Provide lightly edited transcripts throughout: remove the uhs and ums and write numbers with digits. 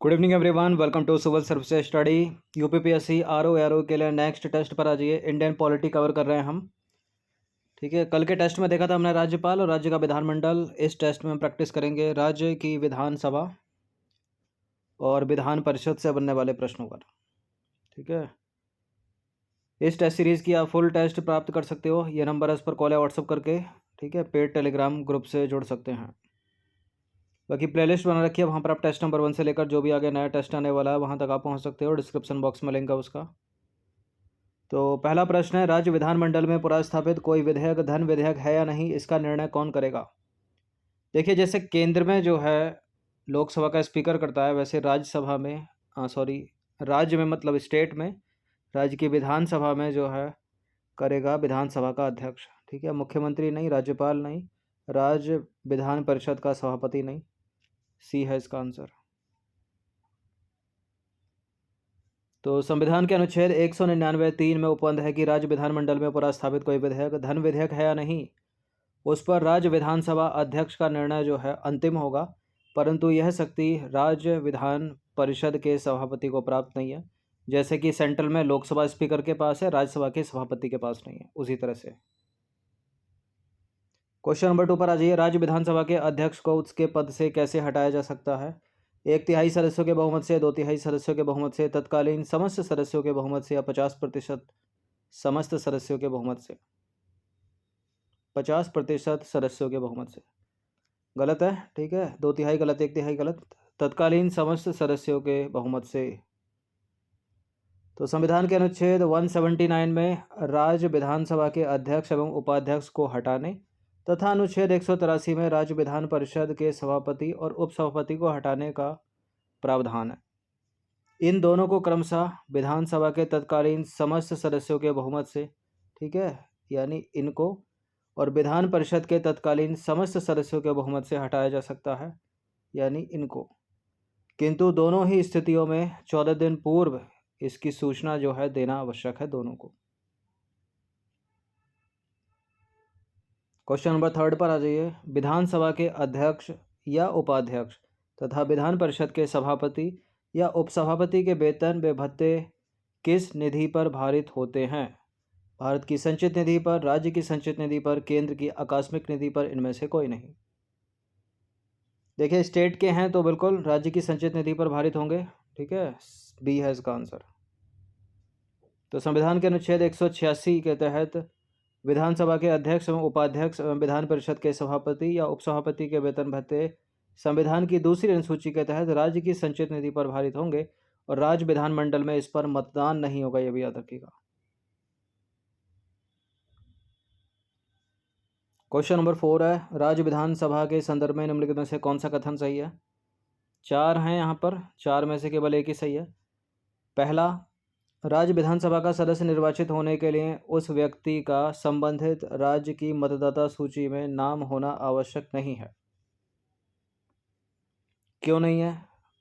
Good evening everyone, welcome to civil service study. UPPSC RO के लिए next test पर आ जाइए। इंडियन पॉलिटी कवर कर रहे हैं हम। ठीक है, कल के टेस्ट में देखा था हमने राज्यपाल और राज्य का विधानमंडल। इस टेस्ट में हम प्रैक्टिस करेंगे राज्य की विधानसभा और विधान परिषद से बनने वाले प्रश्नों पर। ठीक है, इस टेस्ट सीरीज़ की आप फुल टेस्ट प्राप्त कर सकते हो। ये नंबर है, इस पर कॉल या व्हाट्सअप करके। ठीक है, पेड टेलीग्राम ग्रुप से जुड़ सकते हैं। बाकी प्लेलिस्ट बना रखी है, वहाँ पर आप टेस्ट नंबर 1 से लेकर जो भी आगे नया टेस्ट आने वाला है वहाँ तक आप पहुँच सकते हो। डिस्क्रिप्शन बॉक्स में लिंक है उसका। तो पहला प्रश्न है, राज्य विधानमंडल में पुनर्स्थापित कोई विधेयक धन विधेयक है या नहीं, इसका निर्णय कौन करेगा। देखिए, जैसे केंद्र में जो है लोकसभा का स्पीकर करता है, वैसे राज्यसभा में राज्य में मतलब स्टेट में, राज्य की विधानसभा में जो है करेगा विधानसभा का अध्यक्ष। ठीक है, मुख्यमंत्री नहीं, राज्यपाल नहीं, राज्य विधान परिषद का सभापति नहीं। सी है इसका आंसर। तो संविधान के अनुच्छेद 199(3) में उपबंध है कि राज्य विधानमंडल में पुनर्स्थापित कोई विधेयक धन विधेयक है या नहीं, उस पर राज्य विधानसभा अध्यक्ष का निर्णय जो है अंतिम होगा, परंतु यह शक्ति राज्य विधान परिषद के सभापति को प्राप्त नहीं है। जैसे कि सेंट्रल में लोकसभा स्पीकर के पास है, राज्यसभा के सभापति के पास नहीं है, उसी तरह से। क्वेश्चन नंबर 2 पर आ जाइए। राज्य विधानसभा के अध्यक्ष को उसके पद से कैसे हटाया जा सकता है। 1/3 सदस्यों के बहुमत से, 2/3 सदस्यों के बहुमत से, तत्कालीन समस्त सदस्यों के बहुमत से, या 50% समस्त सदस्यों के बहुमत से। 50% सदस्यों के बहुमत से गलत है। ठीक है, 2/3 गलत, 1/3 गलत। तत्कालीन समस्त सदस्यों के बहुमत से। तो संविधान के अनुच्छेद 179 में राज्य विधानसभा के अध्यक्ष एवं उपाध्यक्ष को हटाने तथा अनुच्छेद 183 में राज्य विधान परिषद के सभापति और उपसभापति को हटाने का प्रावधान है। इन दोनों को क्रमशः विधानसभा के तत्कालीन समस्त सदस्यों के बहुमत से, ठीक है, यानी इनको, और विधान परिषद के तत्कालीन समस्त सदस्यों के बहुमत से हटाया जा सकता है, यानी इनको। किंतु दोनों ही स्थितियों में 14 दिन पूर्व इसकी सूचना जो है देना आवश्यक है दोनों को। क्वेश्चन नंबर 3 पर आ जाइए। विधानसभा के अध्यक्ष या उपाध्यक्ष तथा विधान परिषद के सभापति या उपसभापति के वेतन व भत्ते किस निधि पर भारित होते हैं। भारत की संचित निधि पर, राज्य की संचित निधि पर, केंद्र की आकस्मिक निधि पर, इनमें से कोई नहीं। देखिए, स्टेट के हैं तो बिल्कुल राज्य की संचित निधि पर भारित होंगे। ठीक है, बी है इसका आंसर। तो संविधान के अनुच्छेद 186 के तहत विधानसभा के अध्यक्ष एवं उपाध्यक्ष एवं विधान परिषद के सभापति या उपसभापति के वेतन भत्ते संविधान की दूसरी अनुसूची के तहत राज्य की संचित निधि पर भारित होंगे और राज्य विधानमंडल में इस पर मतदान नहीं होगा, यह भी याद रखिएगा। क्वेश्चन नंबर 4 है, राज्य विधानसभा के संदर्भ में निम्नलिखित में से कौन सा कथन सही है। 4 हैं यहाँ पर, 4 में से केवल एक ही सही है। पहला, राज्य विधानसभा का सदस्य निर्वाचित होने के लिए उस व्यक्ति का संबंधित राज्य की मतदाता सूची में नाम होना आवश्यक नहीं है। क्यों नहीं है?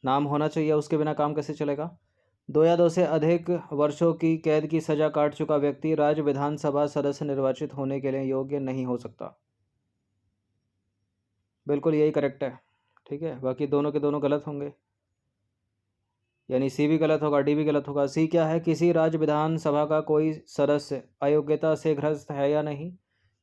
नाम होना चाहिए, उसके बिना काम कैसे चलेगा। 2 या 2 से अधिक वर्षों की कैद की सजा काट चुका व्यक्ति राज्य विधानसभा सदस्य निर्वाचित होने के लिए योग्य नहीं हो सकता। बिल्कुल यही करेक्ट है। ठीक है, बाकी दोनों के दोनों गलत होंगे, यानी सी भी गलत होगा, डी भी गलत होगा। सी क्या है, किसी राज्य विधानसभा का कोई सदस्य अयोग्यता से ग्रस्त है या नहीं,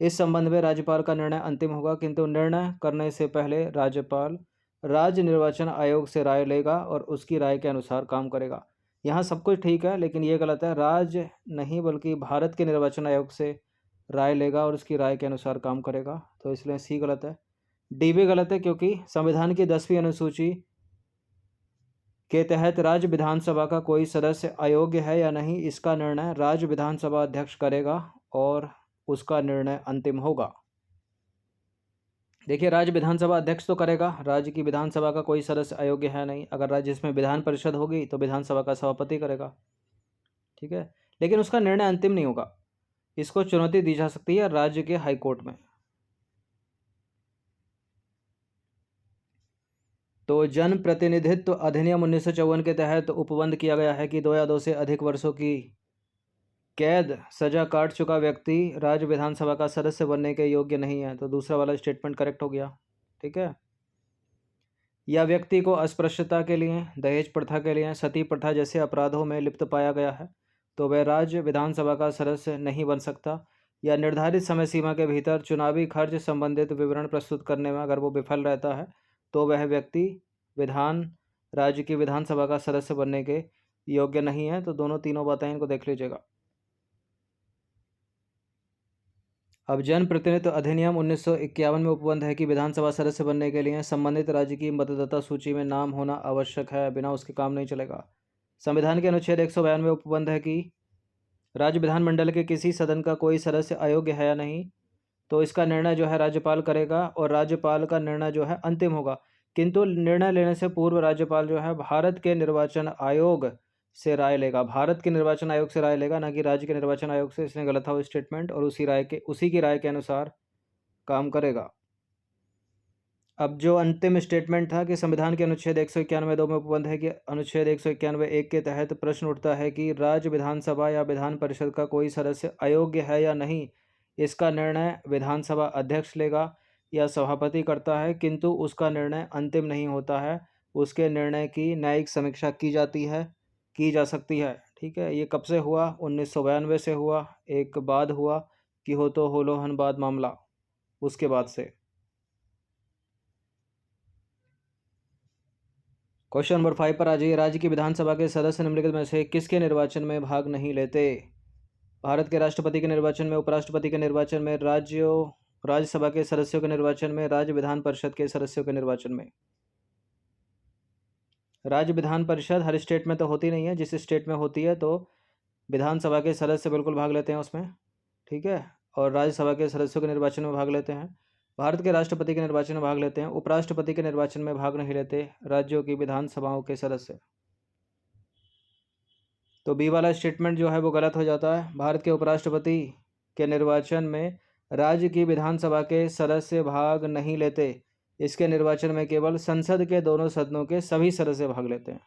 इस संबंध में राज्यपाल का निर्णय अंतिम होगा, किंतु निर्णय करने से पहले राज्यपाल राज्य निर्वाचन आयोग से राय लेगा और उसकी राय के अनुसार काम करेगा। यहाँ सब कुछ ठीक है, लेकिन ये गलत है। राज्य नहीं बल्कि भारत के निर्वाचन आयोग से राय लेगा और उसकी राय के अनुसार काम करेगा, तो इसलिए सी गलत है। डी भी गलत है, क्योंकि संविधान की 10वीं अनुसूची के तहत राज्य विधानसभा का कोई सदस्य अयोग्य है या नहीं, इसका निर्णय राज्य विधानसभा अध्यक्ष करेगा और उसका निर्णय अंतिम होगा। देखिए, राज्य विधानसभा अध्यक्ष तो करेगा, राज्य की विधानसभा का कोई सदस्य अयोग्य है नहीं। अगर राज्य इसमें विधान परिषद होगी तो विधानसभा का सभापति करेगा। ठीक है, लेकिन उसका निर्णय अंतिम नहीं होगा, इसको चुनौती दी जा सकती है राज्य के हाईकोर्ट में। तो जन प्रतिनिधित्व अधिनियम 1954 के तहत उपबंध किया गया है कि 2 या 2 से अधिक वर्षों की कैद सजा काट चुका व्यक्ति राज्य विधानसभा का सदस्य बनने के योग्य नहीं है। तो दूसरा वाला स्टेटमेंट करेक्ट हो गया। ठीक है, या व्यक्ति को अस्पृश्यता के लिए, दहेज प्रथा के लिए, सती प्रथा जैसे अपराधों में लिप्त पाया गया है तो वह राज्य विधानसभा का सदस्य नहीं बन सकता। या निर्धारित समय सीमा के भीतर चुनावी खर्च संबंधित विवरण प्रस्तुत करने में अगर वो विफल रहता है तो वह व्यक्ति राज्य की विधानसभा का सदस्य बनने के योग्य नहीं है। तो दोनों तीनों बातें इनको देख लीजिएगा। अब जन प्रतिनिधित्व अधिनियम 1951 में उपबंध है कि विधानसभा सदस्य बनने के लिए संबंधित राज्य की मतदाता सूची में नाम होना आवश्यक है, बिना उसके काम नहीं चलेगा। संविधान के अनुच्छेद 192 में उपबंध है कि राज्य विधानमंडल के किसी सदन का कोई सदस्य अयोग्य है या नहीं, तो इसका निर्णय जो है राज्यपाल करेगा और राज्यपाल का निर्णय जो है अंतिम होगा। किंतु निर्णय लेने से पूर्व राज्यपाल जो है भारत के निर्वाचन आयोग से राय लेगा। भारत के निर्वाचन आयोग से राय लेगा, ना कि राज्य के निर्वाचन आयोग से। इसने गलत था वो स्टेटमेंट, और उसी की राय के अनुसार काम करेगा। अब जो अंतिम स्टेटमेंट था कि संविधान के अनुच्छेद 191(2) में उपबंध है कि अनुच्छेद 191(1) के तहत प्रश्न उठता है कि राज्य विधानसभा या विधान परिषद का कोई सदस्य अयोग्य है या नहीं, इसका निर्णय विधानसभा अध्यक्ष लेगा या सभापति करता है, किंतु उसका निर्णय अंतिम नहीं होता है। उसके निर्णय की न्यायिक समीक्षा की जा सकती है। ठीक है, ये कब से हुआ? 1992 से हुआ। एक बाद हुआ कि हो तो हो लोहन बाद मामला, उसके बाद से। क्वेश्चन नंबर 5 पर आ जाइए। राज्य की विधानसभा के सदस्य निम्नलिखित में से किसके निर्वाचन में भाग नहीं लेते? भारत के राष्ट्रपति के निर्वाचन में, उपराष्ट्रपति के निर्वाचन में, राज्यसभा के सदस्यों के निर्वाचन में, राज्य विधान परिषद के सदस्यों के निर्वाचन में। राज्य विधान परिषद हर स्टेट में तो होती नहीं है, जिस स्टेट में होती है तो विधानसभा के सदस्य बिल्कुल भाग लेते हैं उसमें। ठीक है, और राज्यसभा के सदस्यों के निर्वाचन में भाग लेते हैं। भारत के राष्ट्रपति के निर्वाचन में भाग लेते हैं, उपराष्ट्रपति के निर्वाचन में भाग नहीं लेते राज्यों की विधानसभाओं के सदस्य। तो बी वाला स्टेटमेंट जो है वो गलत हो जाता है। भारत के उपराष्ट्रपति के निर्वाचन में राज्य की विधानसभा के सदस्य भाग नहीं लेते। इसके निर्वाचन में केवल संसद के दोनों सदनों के सभी सदस्य भाग लेते हैं।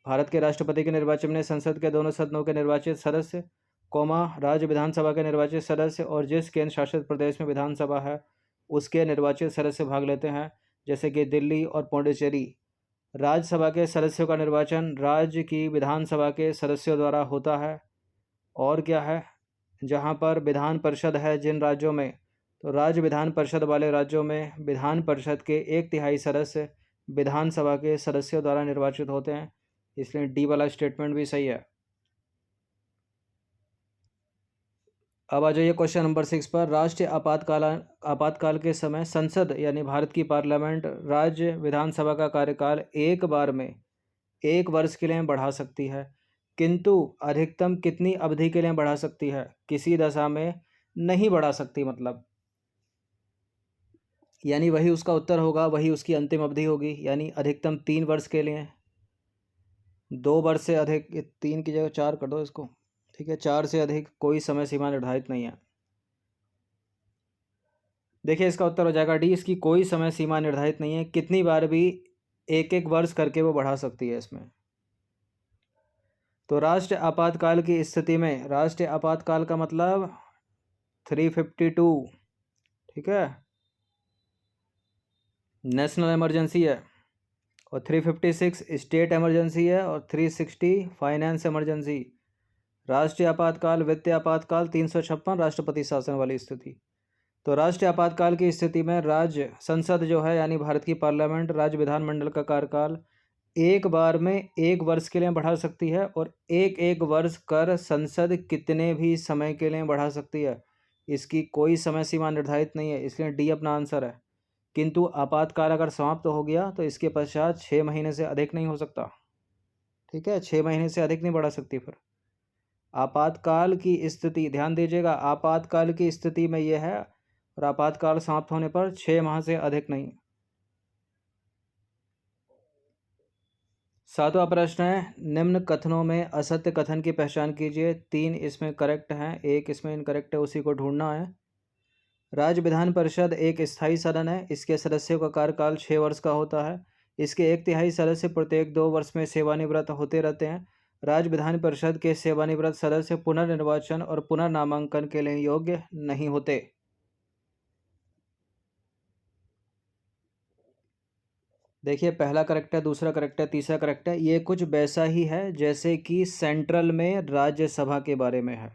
भारत के राष्ट्रपति के निर्वाचन में संसद के दोनों सदनों के निर्वाचित सदस्य, राज्य विधानसभा के निर्वाचित सदस्य और जिस केंद्र शासित प्रदेश में विधानसभा है उसके निर्वाचित सदस्य भाग लेते हैं, जैसे कि दिल्ली और पौंडीचेरी। राज्यसभा के सदस्यों का निर्वाचन राज्य की विधानसभा के सदस्यों द्वारा होता है। और क्या है, जहाँ पर विधान परिषद है जिन राज्यों में, तो राज्य विधान परिषद वाले राज्यों में विधान परिषद के 1/3 सदस्य विधानसभा के सदस्यों द्वारा निर्वाचित होते हैं। इसलिए डी वाला स्टेटमेंट भी सही है। अब आ जाइए क्वेश्चन नंबर 6 पर। राष्ट्रीय आपातकाल के समय संसद यानी भारत की पार्लियामेंट राज्य विधानसभा का कार्यकाल एक बार में 1 वर्ष के लिए बढ़ा सकती है, किंतु अधिकतम कितनी अवधि के लिए बढ़ा सकती है? किसी दशा में नहीं बढ़ा सकती, मतलब यानी वही उसका उत्तर होगा, वही उसकी अंतिम अवधि होगी। यानी अधिकतम 3 वर्ष के लिए, 2 वर्ष से अधिक, 3 की जगह 4 कर दो इसको। ठीक है, 4 से अधिक कोई समय सीमा निर्धारित नहीं है। देखिए इसका उत्तर हो जाएगा डी, इसकी कोई समय सीमा निर्धारित नहीं है, कितनी बार भी 1-1 वर्ष करके वो बढ़ा सकती है इसमें। तो राष्ट्रीय आपातकाल की स्थिति में, राष्ट्रीय आपातकाल का मतलब 352, ठीक है, नेशनल इमरजेंसी है, और 356 स्टेट इमरजेंसी है, और 360 फाइनेंस इमरजेंसी। राष्ट्रीय आपातकाल, वित्तीय आपातकाल, 356 राष्ट्रपति शासन वाली स्थिति। तो राष्ट्रीय आपातकाल की स्थिति में राज्य संसद जो है यानी भारत की पार्लियामेंट राज्य विधानमंडल का कार्यकाल एक बार में 1 वर्ष के लिए बढ़ा सकती है, और 1-1 वर्ष कर संसद कितने भी समय के लिए बढ़ा सकती है। इसकी कोई समय सीमा निर्धारित नहीं है, इसलिए डी अपना आंसर है। किंतु आपातकाल अगर समाप्त हो गया तो इसके पश्चात 6 महीने से अधिक नहीं हो सकता। ठीक है, 6 महीने से अधिक नहीं बढ़ा सकती। फिर आपातकाल की स्थिति ध्यान दीजिएगा, आपातकाल की स्थिति में यह है, और आपातकाल समाप्त होने पर 6 माह से अधिक नहीं। 7वां प्रश्न है, निम्न कथनों में असत्य कथन की पहचान कीजिए। 3 इसमें करेक्ट हैं, 1 इसमें इनकरेक्ट है, उसी को ढूंढना है। राज्य विधान परिषद एक स्थायी सदन है, इसके सदस्यों का कार्यकाल 6 वर्ष का होता है। इसके 1/3 सदस्य प्रत्येक 2 वर्ष में सेवानिवृत्त होते रहते हैं। राज्य विधान परिषद के सेवानिवृत्त सदस्य पुनर्निर्वाचन और पुनर्नामांकन के लिए योग्य नहीं होते। देखिए पहला करेक्ट है, दूसरा करेक्ट है, तीसरा करेक्ट है। ये कुछ वैसा ही है जैसे कि सेंट्रल में राज्यसभा के बारे में है।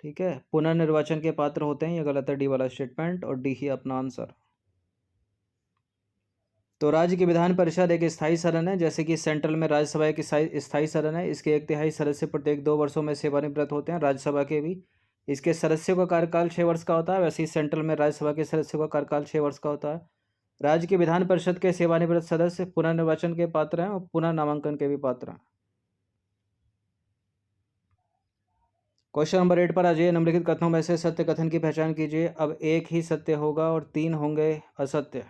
ठीक है, पुनर्निर्वाचन के पात्र होते हैं, ये गलत है डी वाला स्टेटमेंट, और डी ही अपना आंसर। तो राज्य की विधान परिषद एक स्थायी सदन है, जैसे कि सेंट्रल में राज्यसभा एक स्थायी सदन है। इसके 1/3 सदस्य प्रत्येक 2 वर्षों में सेवानिवृत्त होते हैं, राज्यसभा के भी। इसके सदस्यों का कार्यकाल 6 वर्ष का होता है, वैसे ही सेंट्रल में राज्यसभा के सदस्यों का कार्यकाल 6 वर्ष का होता है। राज्य की विधान परिषद के सेवानिवृत्त सदस्य पुनर्निर्वाचन के पात्र हैं और पुनः नामांकन के भी पात्र हैं। क्वेश्चन नंबर 8 पर आ जाइए। निम्नलिखित कथनों में से सत्य कथन की पहचान कीजिए। अब एक ही सत्य होगा और 3 होंगे असत्य।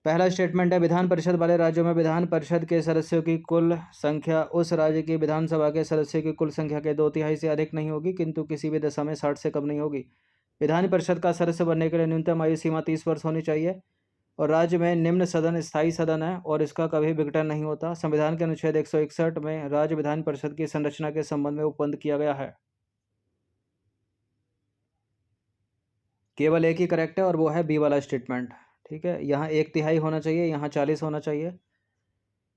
पहला स्टेटमेंट है, विधान परिषद वाले राज्यों में विधान परिषद के सदस्यों की कुल संख्या उस राज्य की विधानसभा के सदस्यों की कुल संख्या के 2/3 से अधिक नहीं होगी, किंतु किसी भी दशा में 60 से कम नहीं होगी। विधान परिषद का सदस्य बनने के लिए न्यूनतम आयु सीमा 30 वर्ष होनी चाहिए, और राज्य में निम्न सदन स्थायी सदन है और इसका कभी विघटन नहीं होता। संविधान के अनुच्छेद 161 में राज्य विधान परिषद की संरचना के संबंध में उपबंध किया गया है। केवल एक ही करेक्ट है और वो है बी वाला स्टेटमेंट। ठीक है, यहाँ 1/3 होना चाहिए, यहाँ 40 होना चाहिए।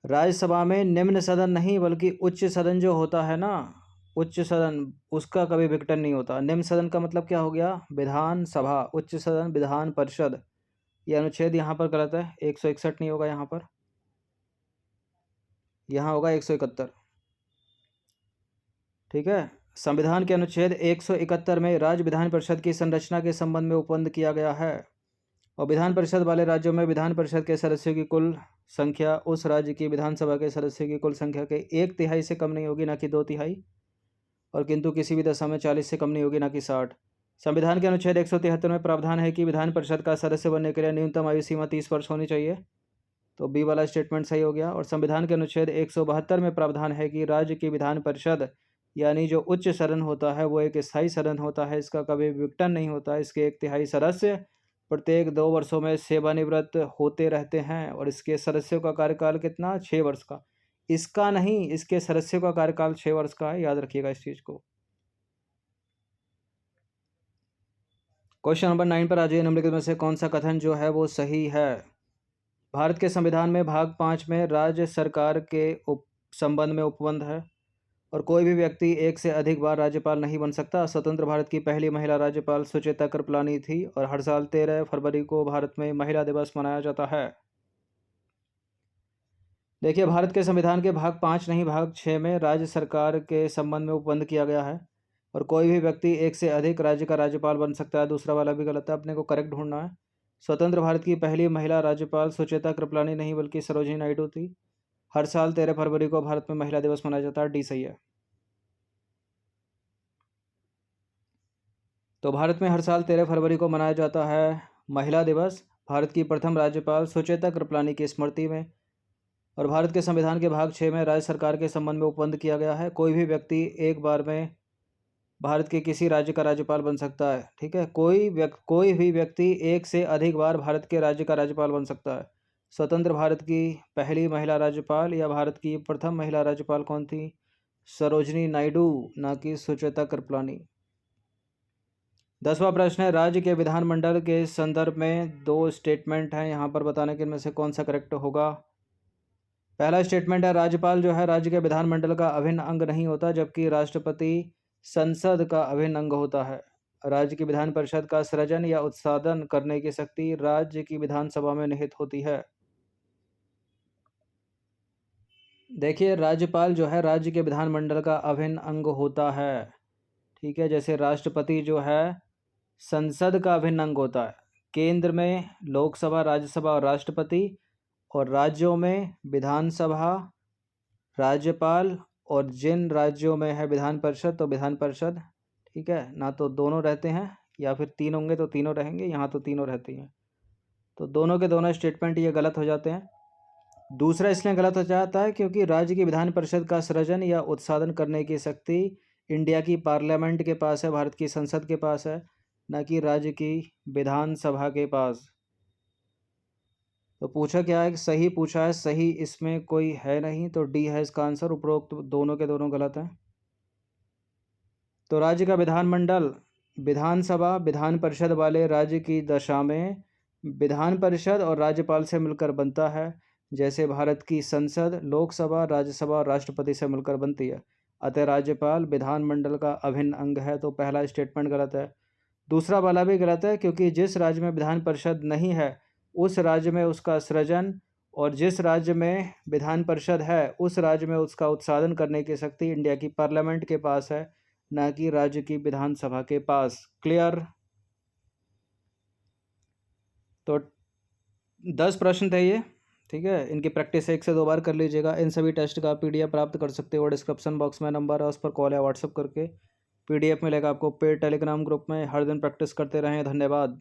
राज्यसभा में निम्न सदन नहीं बल्कि उच्च सदन जो होता है ना, उच्च सदन, उसका कभी विघटन नहीं होता। निम्न सदन का मतलब क्या हो गया, विधानसभा। उच्च सदन विधान परिषद, ये अनुच्छेद यहाँ पर गलत है, 161 नहीं होगा यहाँ पर, यहाँ होगा 171। ठीक है, संविधान के अनुच्छेद 171 में राज्य विधान परिषद की संरचना के संबंध में उपबंध किया गया है, और विधान परिषद वाले राज्यों में विधान परिषद के सदस्यों की कुल संख्या उस राज्य की विधानसभा के सदस्यों की कुल संख्या के 1/3 से कम नहीं होगी, ना कि 2/3, और किंतु किसी भी दशा में 40 से कम नहीं होगी, ना कि 60। संविधान के अनुच्छेद 173 में प्रावधान है कि विधान परिषद का सदस्य बनने के लिए न्यूनतम आयु सीमा 30 वर्ष होनी चाहिए, तो बी वाला स्टेटमेंट सही हो गया। और संविधान के अनुच्छेद 172 में प्रावधान है कि राज्य की विधान परिषद यानी जो उच्च सदन होता है वो एक स्थायी सदन होता है, इसका कभी विघटन नहीं होता। इसके 1/3 सदस्य प्रत्येक 2 वर्षों में सेवानिवृत्त होते रहते हैं, और इसके सदस्यों का कार्यकाल कितना, 6 वर्ष का। इसका नहीं, इसके सदस्यों का कार्यकाल 6 वर्ष का है, याद रखिएगा इस चीज को। क्वेश्चन नंबर 9 पर आ जाइए। निम्नलिखित में से कौन सा कथन जो है वो सही है। भारत के संविधान में भाग 5 में राज्य सरकार के संबंध में उपबंध है, और कोई भी व्यक्ति एक से अधिक बार राज्यपाल नहीं बन सकता। स्वतंत्र भारत की पहली महिला राज्यपाल सुचेता कृपलानी थी, और हर साल 13 फरवरी को भारत में महिला दिवस मनाया जाता है। देखिए, भारत के संविधान के भाग 5 नहीं भाग 6 में राज्य सरकार के संबंध में उपबंध किया गया है, और कोई भी व्यक्ति एक से अधिक राज्य का राज्यपाल बन सकता है। दूसरा वाला भी गलत है, अपने को करेक्ट ढूंढना है। स्वतंत्र भारत की पहली महिला राज्यपाल सुचेता कृपलानी नहीं बल्कि सरोजिनी नायडू थी। हर साल 13 फरवरी को भारत में महिला दिवस मनाया जाता है, डी सही है। तो भारत में हर साल 13 फरवरी को मनाया जाता है महिला दिवस, भारत की प्रथम राज्यपाल सुचेता कृपलानी की स्मृति में। और भारत के संविधान के भाग 6 में राज्य सरकार के संबंध में उपबंध किया गया है, कोई भी व्यक्ति एक बार में भारत के किसी राज्य का राज्यपाल बन सकता है। ठीक है, कोई भी व्यक्ति एक से अधिक बार भारत के राज्य का राज्यपाल बन सकता है। स्वतंत्र भारत की पहली महिला राज्यपाल या भारत की प्रथम महिला राज्यपाल कौन थी, सरोजिनी नायडू, ना कि सुचेता कृपलानी। 10वां प्रश्न है, राज्य के विधानमंडल के संदर्भ में 2 स्टेटमेंट हैं, यहाँ पर बताने के इनमें से कौन सा करेक्ट होगा। पहला स्टेटमेंट है, राज्यपाल जो है राज्य के विधानमंडल का अभिन्न अंग नहीं होता, जबकि राष्ट्रपति संसद का अभिन्न अंग होता है। राज्य की विधान परिषद का सृजन या उत्साधन करने की शक्ति राज्य की विधानसभा में निहित होती है। देखिए, राज्यपाल जो है राज्य के विधानमंडल का अभिन्न अंग होता है। ठीक है, जैसे राष्ट्रपति जो है संसद का अभिन्न अंग होता है। केंद्र में लोकसभा, राज्यसभा और राष्ट्रपति, और राज्यों में विधानसभा, राज्यपाल, और जिन राज्यों में है विधान परिषद तो विधान परिषद। ठीक है, ना तो दोनों रहते हैं, या फिर 3 होंगे तो तीनों रहेंगे, यहाँ तो तीनों रहती हैं। तो दोनों के दोनों स्टेटमेंट ये गलत हो जाते हैं। दूसरा इसलिए गलत हो जाता है क्योंकि राज्य की विधान परिषद का सृजन या उत्साधन करने की शक्ति इंडिया की पार्लियामेंट के पास है, भारत की संसद के पास है, न कि राज्य की विधानसभा के पास। तो पूछा क्या है, सही पूछा है, सही इसमें कोई है नहीं, तो डी है इसका आंसर। उपरोक्त दोनों के दोनों गलत हैं। तो राज्य का विधानमंडल विधानसभा विधान परिषद वाले राज्य की दशा में विधान परिषद और राज्यपाल से मिलकर बनता है, जैसे भारत की संसद लोकसभा, राज्यसभा और राष्ट्रपति से मिलकर बनती है। अतः राज्यपाल विधानमंडल का अभिन्न अंग है, तो पहला स्टेटमेंट गलत है। दूसरा वाला भी गलत है, क्योंकि जिस राज्य में विधान परिषद नहीं है उस राज्य में उसका सृजन, और जिस राज्य में विधान परिषद है उस राज्य में उसका उत्साधन करने की शक्ति इंडिया की पार्लियामेंट के पास है, ना कि राज्य की विधानसभा के पास। क्लियर? तो 10 प्रश्न थे ये, ठीक है। इनकी प्रैक्टिस 1 से 2 बार कर लीजिएगा। इन सभी टेस्ट का PDF प्राप्त कर सकते हो, डिस्क्रिप्शन बॉक्स में नंबर है, उस पर कॉल या व्हाट्सअप करके PDF मिलेगा आपको पेड टेलीग्राम ग्रुप में। हर दिन प्रैक्टिस करते रहें। धन्यवाद।